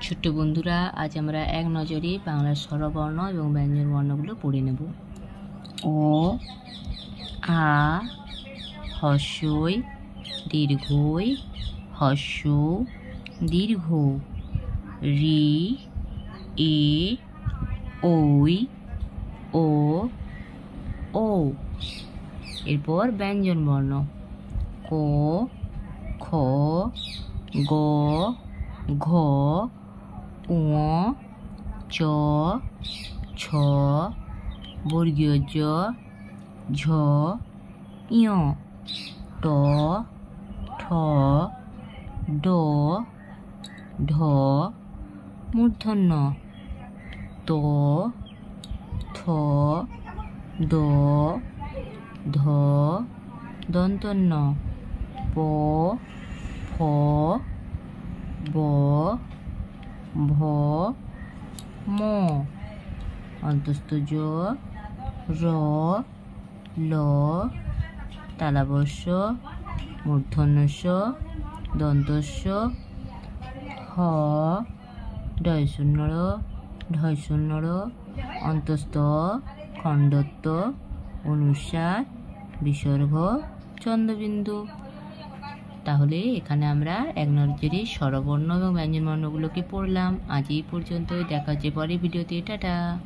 ছোট্ট বন্ধুরা, আজ আমরা এক নজরে বাংলার স্বরবর্ণ এবং ব্যঞ্জন বর্ণগুলো পড়ে নেব। অ, আ, হস্যই দীর্ঘই, হস্য দীর্ঘ, রি, এ, ওই, ও, ও। এরপর ব্যঞ্জন বর্ণ ক, খ, গ, ঘ, ঙ, চ, ছ, বর্গীয় জ, ঝ, ঞ, ট, ঠ, ড, ঢ, মূর্ধন্য ত, থ, দ, ধ, দন্তন্য প, ফ, ব, ভ, ম, অন্তস্থ জ, র, ল, তালব্য মূর্ধন্যস্য দন্তস্য হ, ডয়শূন্য ঢয়শূন্য অন্তস্থ খণ্ডত্ব অনুস্বার বিসর্গ চন্দ্রবিন্দু। তাহলে এখানে আমরা এক নজরে স্বরবর্ণ এবং ব্যঞ্জনবর্ণগুলোকে পড়লাম। আজ এই পর্যন্তই, দেখা হচ্ছে পরের ভিডিওতে। টাটা।